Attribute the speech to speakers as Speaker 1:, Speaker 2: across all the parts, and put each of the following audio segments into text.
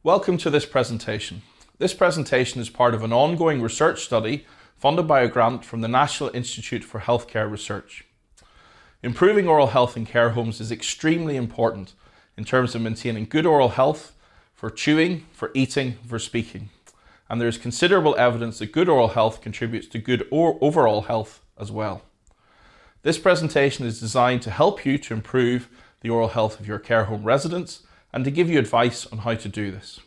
Speaker 1: Welcome to this presentation. This presentation is part of an ongoing research study funded by a grant from the National Institute for Healthcare Research. Improving oral health in care homes is extremely important in terms of maintaining good oral health for chewing, for eating, for speaking. And there is considerable evidence that good oral health contributes to good overall health as well. This presentation is designed to help you to improve the oral health of your care home residents and to give you advice on how to do this.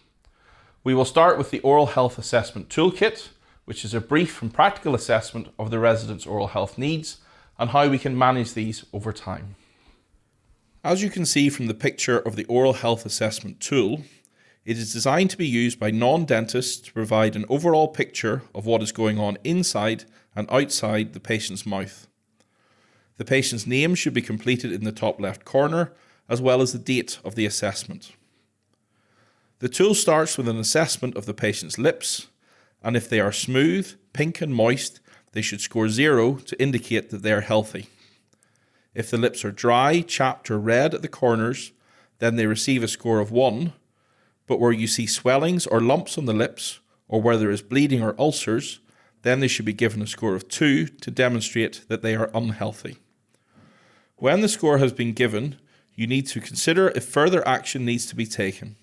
Speaker 1: We will start with the Oral Health Assessment Toolkit, which is a brief and practical assessment of the residents' oral health needs and how we can manage these over time. As you can see from the picture of the Oral Health Assessment tool, it is designed to be used by non-dentists to provide an overall picture of what is going on inside and outside the patient's mouth. The patient's name should be completed in the top left corner, as well as the date of the assessment. The tool starts with an assessment of the patient's lips, and if they are smooth, pink and moist, they should score 0 to indicate that they are healthy. If the lips are dry, chapped or red at the corners, then they receive a score of 1, but where you see swellings or lumps on the lips, or where there is bleeding or ulcers, then they should be given a score of 2 to demonstrate that they are unhealthy. When the score has been given, you need to consider if further action needs to be taken.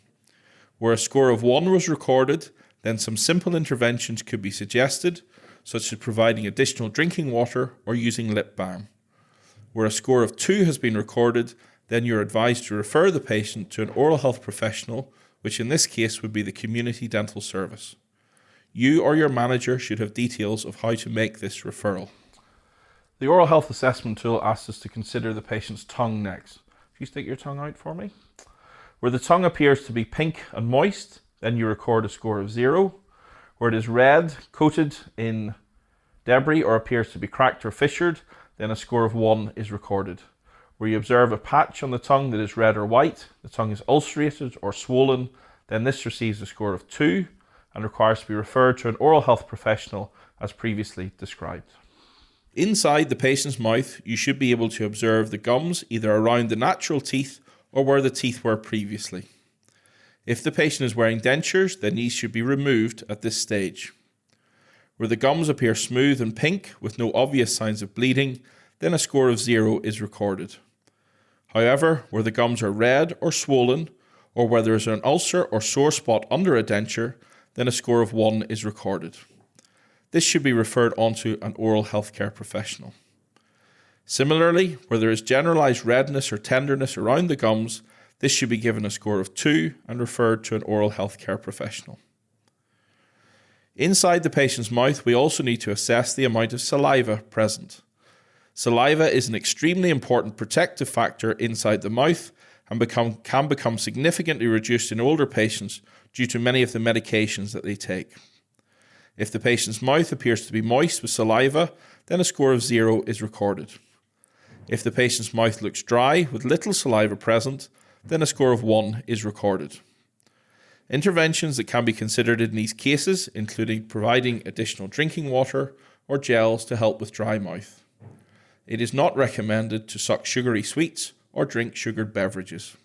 Speaker 1: Where a score of 1 was recorded, then some simple interventions could be suggested, such as providing additional drinking water or using lip balm. Where a score of 2 has been recorded, then you're advised to refer the patient to an oral health professional, which in this case would be the community dental service. You or your manager should have details of how to make this referral. The Oral Health Assessment tool asks us to consider the patient's tongue next. If you stick your tongue out for me. Where the tongue appears to be pink and moist, then you record a score of 0. Where it is red, coated in debris, or appears to be cracked or fissured, then a score of 1 is recorded. Where you observe a patch on the tongue that is red or white, the tongue is ulcerated or swollen, then this receives a score of 2 and requires to be referred to an oral health professional as previously described. Inside the patient's mouth, you should be able to observe the gums either around the natural teeth or where the teeth were previously. If the patient is wearing dentures, then these should be removed at this stage. Where the gums appear smooth and pink with no obvious signs of bleeding, then a score of 0 is recorded. However, where the gums are red or swollen, or where there is an ulcer or sore spot under a denture, then a score of 1 is recorded. This should be referred onto an oral healthcare professional. Similarly, where there is generalized redness or tenderness around the gums, this should be given a score of 2 and referred to an oral healthcare professional. Inside the patient's mouth, we also need to assess the amount of saliva present. Saliva is an extremely important protective factor inside the mouth and can become significantly reduced in older patients due to many of the medications that they take. If the patient's mouth appears to be moist with saliva, then a score of 0 is recorded. If the patient's mouth looks dry with little saliva present, then a score of 1 is recorded. Interventions that can be considered in these cases including providing additional drinking water or gels to help with dry mouth. It is not recommended to suck sugary sweets or drink sugared beverages.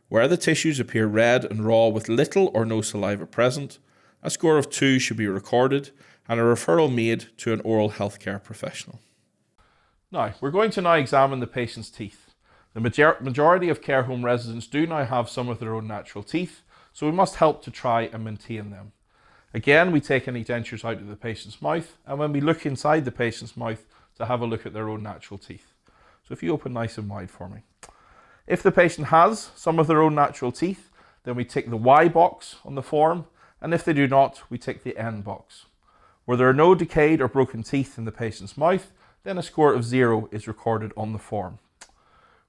Speaker 1: Where the tissues appear red and raw with little or no saliva present, a score of 2 should be recorded and a referral made to an oral healthcare professional. Now, we're going to now examine the patient's teeth. The majority of care home residents do now have some of their own natural teeth, so we must help to try and maintain them. Again, we take any dentures out of the patient's mouth, and when we look inside the patient's mouth to have a look at their own natural teeth. So if you open nice and wide for me. If the patient has some of their own natural teeth, then we tick the Y box on the form, and if they do not, we tick the N box. Where there are no decayed or broken teeth in the patient's mouth, then a score of 0 is recorded on the form.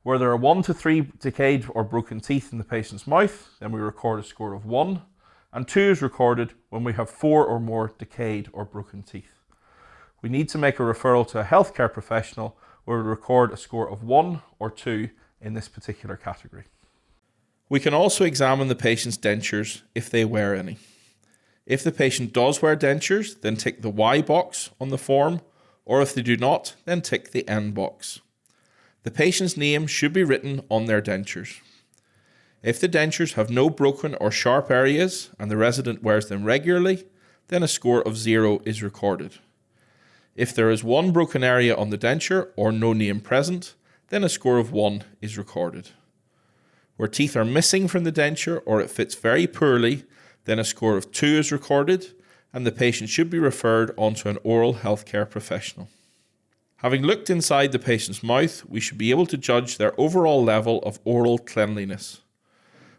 Speaker 1: Where there are 1 to 3 decayed or broken teeth in the patient's mouth, then we record a score of 1, and 2 is recorded when we have 4 or more decayed or broken teeth. We need to make a referral to a healthcare professional where we record a score of 1 or 2 in this particular category. We can also examine the patient's dentures if they wear any. If the patient does wear dentures, then tick the Y box on the form, or if they do not, then tick the N box. The patient's name should be written on their dentures. If the dentures have no broken or sharp areas and the resident wears them regularly, then a score of 0 is recorded. If there is one broken area on the denture or no name present, then a score of 1 is recorded. Where teeth are missing from the denture or it fits very poorly, then a score of 2 is recorded and the patient should be referred onto an oral healthcare professional. Having looked inside the patient's mouth, we should be able to judge their overall level of oral cleanliness.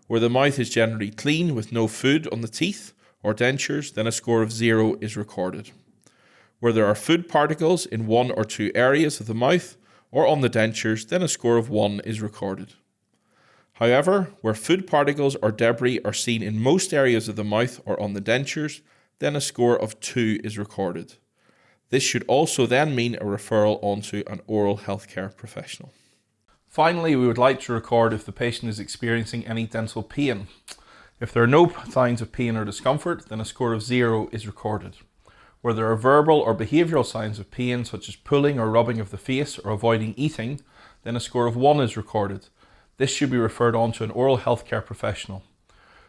Speaker 1: Where the mouth is generally clean with no food on the teeth or dentures, then a score of 0 is recorded. Where there are food particles in 1 or 2 areas of the mouth or on the dentures, then a score of 1 is recorded. However, where food particles or debris are seen in most areas of the mouth or on the dentures, then a score of 2 is recorded. This should also then mean a referral onto an oral healthcare professional. Finally, we would like to record if the patient is experiencing any dental pain. If there are no signs of pain or discomfort, then a score of 0 is recorded. Where there are verbal or behavioural signs of pain, such as pulling or rubbing of the face or avoiding eating, then a score of 1 is recorded. This should be referred on to an oral healthcare professional.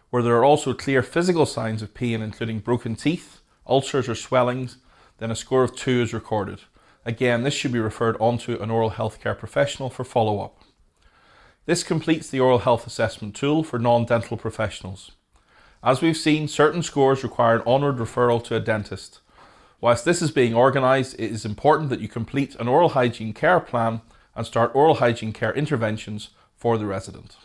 Speaker 1: Where there are also clear physical signs of pain, including broken teeth, ulcers or swellings, then a score of 2 is recorded. Again, this should be referred onto an oral healthcare professional for follow-up. This completes the oral health assessment tool for non-dental professionals. As we've seen, certain scores require an onward referral to a dentist. Whilst this is being organised, it is important that you complete an oral hygiene care plan and start oral hygiene care interventions for the resident.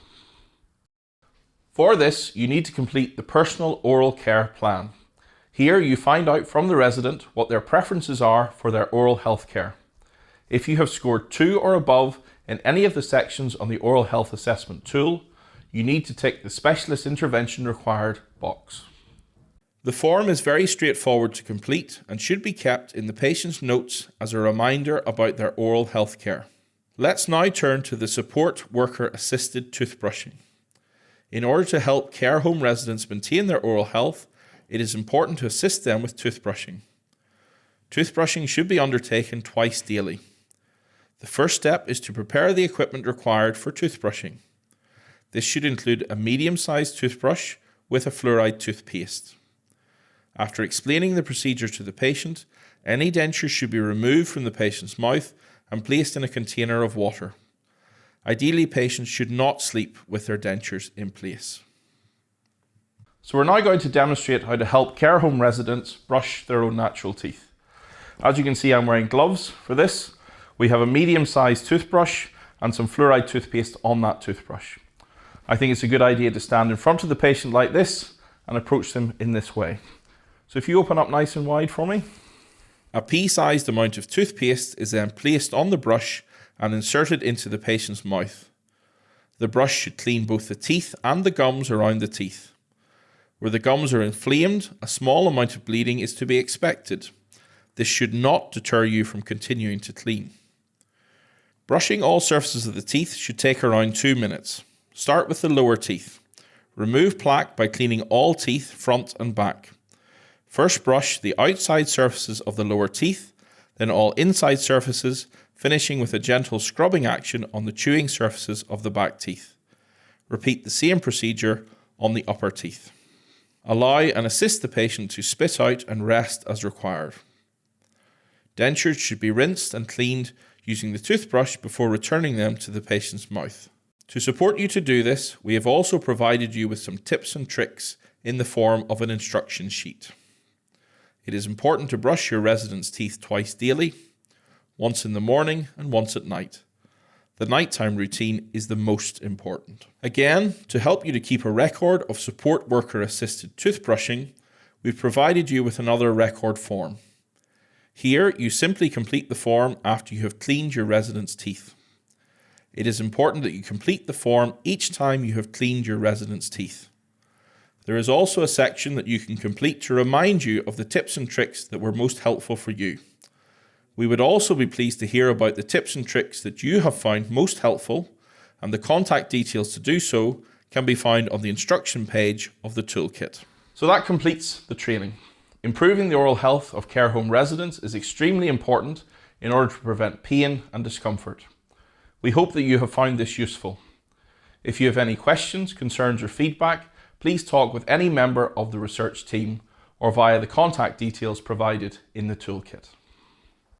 Speaker 1: For this, you need to complete the personal oral care plan. Here you find out from the resident what their preferences are for their oral health care. If you have scored 2 or above in any of the sections on the oral health assessment tool, you need to tick the specialist intervention required box. The form is very straightforward to complete and should be kept in the patient's notes as a reminder about their oral health care. Let's now turn to the support worker assisted toothbrushing. In order to help care home residents maintain their oral health, it is important to assist them with toothbrushing. Toothbrushing should be undertaken twice daily. The first step is to prepare the equipment required for toothbrushing. This should include a medium-sized toothbrush with a fluoride toothpaste. After explaining the procedure to the patient, any dentures should be removed from the patient's mouth and placed in a container of water. Ideally, patients should not sleep with their dentures in place. So we're now going to demonstrate how to help care home residents brush their own natural teeth. As you can see, I'm wearing gloves for this. We have a medium-sized toothbrush and some fluoride toothpaste on that toothbrush. I think it's a good idea to stand in front of the patient like this and approach them in this way. So if you open up nice and wide for me. A pea-sized amount of toothpaste is then placed on the brush and inserted into the patient's mouth. The brush should clean both the teeth and the gums around the teeth. Where the gums are inflamed, a small amount of bleeding is to be expected. This should not deter you from continuing to clean. Brushing all surfaces of the teeth should take around 2 minutes. Start with the lower teeth. Remove plaque by cleaning all teeth, front and back. First brush the outside surfaces of the lower teeth, then all inside surfaces, finishing with a gentle scrubbing action on the chewing surfaces of the back teeth. Repeat the same procedure on the upper teeth. Allow and assist the patient to spit out and rest as required. Dentures should be rinsed and cleaned using the toothbrush before returning them to the patient's mouth. To support you to do this, we have also provided you with some tips and tricks in the form of an instruction sheet. It is important to brush your residents' teeth twice daily, once in the morning and once at night. The nighttime routine is the most important. Again, to help you to keep a record of support worker assisted toothbrushing, we've provided you with another record form. Here, you simply complete the form after you have cleaned your residents' teeth. It is important that you complete the form each time you have cleaned your residents' teeth. There is also a section that you can complete to remind you of the tips and tricks that were most helpful for you. We would also be pleased to hear about the tips and tricks that you have found most helpful, and the contact details to do so can be found on the instruction page of the toolkit. So that completes the training. Improving the oral health of care home residents is extremely important in order to prevent pain and discomfort. We hope that you have found this useful. If you have any questions, concerns or feedback, please talk with any member of the research team or via the contact details provided in the toolkit.